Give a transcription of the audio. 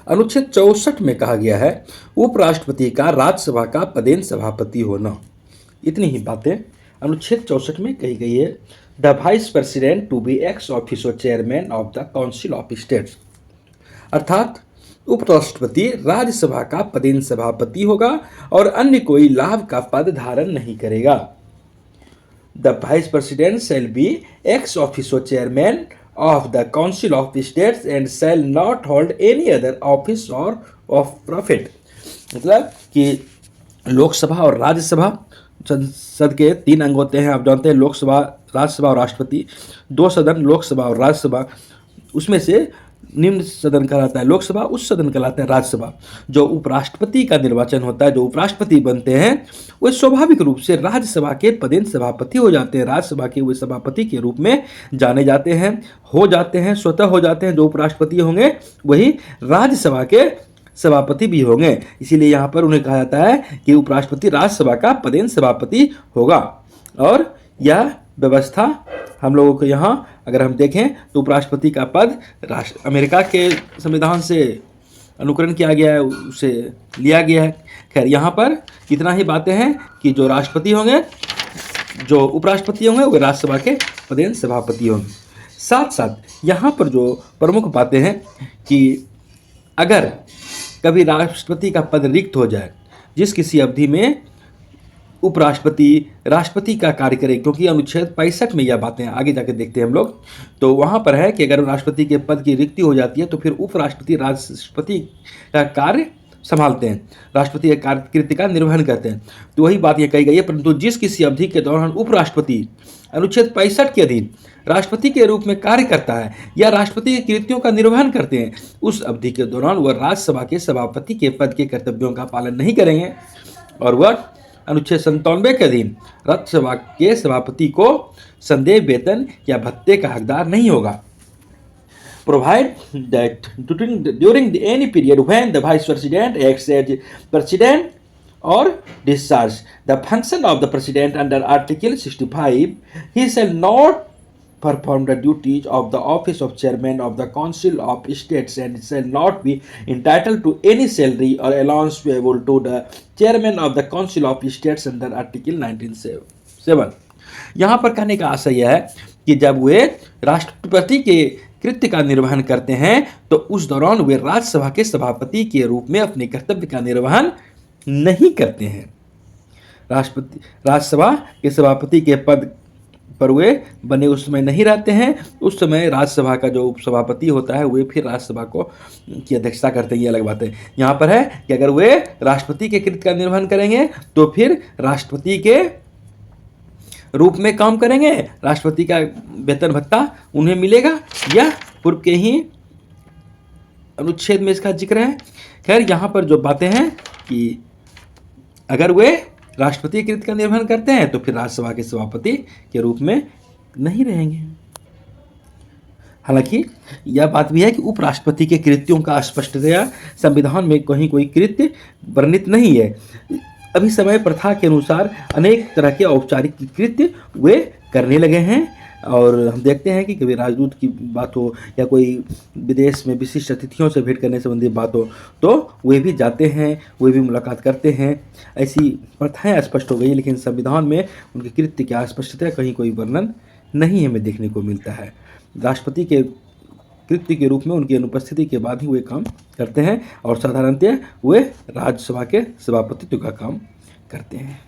अनुच्छेद 64 में कहा गया है उपराष्ट्रपति का राज्यसभा का पदेन सभापति होना। इतनी ही बातें अनुच्छेद 64 में कही गई है। The vice president to be ex officio chairman of the council of states, अर्थात उपराष्ट्रपति राज्यसभा का पदेन सभापति होगा और अन्य कोई लाभ का पद धारण नहीं करेगा। The vice president shall be ex officio chairman of the Council of States and shall not hold any other office or of profit। मतलब कि लोकसभा और राज्यसभा संसद के 3 अंग होते हैं, आप जानते हैं, लोकसभा, राज्यसभा और राष्ट्रपति। 2 सदन लोकसभा और राज्यसभा, उसमें से निम्न सदन कहलाता है लोकसभा, उच्च सदन कहलाता है राज्यसभा। जो उपराष्ट्रपति का निर्वाचन होता है, जो उपराष्ट्रपति बनते हैं, वे स्वाभाविक रूप से राज्यसभा के पदेन सभापति हो जाते हैं। राज्यसभा के वे सभापति के रूप में जाने जाते हैं, हो जाते हैं, स्वतः हो जाते हैं। जो उपराष्ट्रपति होंगे वही राज्यसभा के सभापति भी होंगे। इसीलिए यहाँ पर उन्हें कहा जाता है कि उपराष्ट्रपति राज्यसभा का पदेन सभापति होगा। और यह व्यवस्था हम लोगों को यहाँ अगर हम देखें तो उपराष्ट्रपति का पद अमेरिका के संविधान से अनुकरण किया गया है, उसे लिया गया है। खैर, यहाँ पर इतना ही बातें हैं कि जो राष्ट्रपति होंगे, जो उपराष्ट्रपति होंगे, वे राज्यसभा के पदेन सभापति होंगे। साथ साथ यहाँ पर जो प्रमुख बातें हैं कि अगर कभी राष्ट्रपति का पद रिक्त हो जाए, जिस किसी अवधि में उपराष्ट्रपति राष्ट्रपति का कार्य करे, क्योंकि अनुच्छेद 65 में यह बातें आगे जाकर देखते हैं हम लोग, तो वहाँ पर है कि अगर राष्ट्रपति के पद की रिक्ति हो जाती है तो फिर उपराष्ट्रपति राष्ट्रपति का कार्य संभालते हैं, राष्ट्रपति के कृत्य का निर्वहन करते हैं। तो वही बात ये कही गई है। परंतु जिस किसी अवधि के दौरान उपराष्ट्रपति अनुच्छेद 65 के अधीन राष्ट्रपति के रूप में कार्य करता है या राष्ट्रपति के कृत्यों का निर्वहन करते हैं, उस अवधि के दौरान वह राज्यसभा के सभापति के पद के कर्तव्यों का पालन नहीं करेंगे और वह अनुच्छेद 97 के अधीन राज्यसभा के सभापति को संदेह वेतन या भत्ते का हकदार नहीं होगा। Provide that during any period when the vice president acts as president और discharge the function of the president under article 65, he shall not perform the duties of the office of chairman of the Council of States and shall not be entitled to any salary or allowance payable to the chairman of the Council of States under Article 1907। यहाँ पर कहने का आशय यह है कि जब वे राष्ट्रपति के कृत्य का निर्वहन करते हैं तो उस दौरान वे राज्यसभा के सभापति के रूप में अपने कर्तव्य का निर्वहन नहीं करते हैं। राज्यसभा के सभापति के पद पर वे बने उस समय नहीं रहते हैं। उस समय राज्यसभा का जो उपसभापति होता है वे फिर राज्यसभा को की अध्यक्षता करते हैं। ये अलग बात है। यहाँ पर है कि अगर वे राष्ट्रपति के कृत्य का निर्वहन करेंगे तो फिर राष्ट्रपति के रूप में काम करेंगे, राष्ट्रपति का वेतन भत्ता उन्हें मिलेगा। यह पूर्व के ही अनुच्छेद में इसका जिक्र है। खैर, यहाँ पर जो बातें हैं कि अगर वे राष्ट्रपति कृत्य का निर्वहन करते हैं तो फिर राज्यसभा के सभापति के रूप में नहीं रहेंगे। हालांकि यह बात भी है कि उपराष्ट्रपति के कृत्यों का स्पष्टतया संविधान में कहीं कोई कृत्य वर्णित नहीं है। अभी समय प्रथा के अनुसार अनेक तरह के औपचारिक कृत्य वे करने लगे हैं और हम देखते हैं कि कभी राजदूत की बात हो या कोई विदेश में विशिष्ट अतिथियों से भेंट करने संबंधी बात हो तो वे भी जाते हैं, वे भी मुलाकात करते हैं। ऐसी प्रथाएं स्पष्ट हो गई, लेकिन संविधान में उनके कृत्य की स्पष्टता कहीं कोई वर्णन नहीं हमें देखने को मिलता है। राष्ट्रपति के कृत्य के रूप में उनकी अनुपस्थिति के बाद ही वे काम करते हैं और साधारणतः वे राज्यसभा के सभापतित्व का काम करते हैं।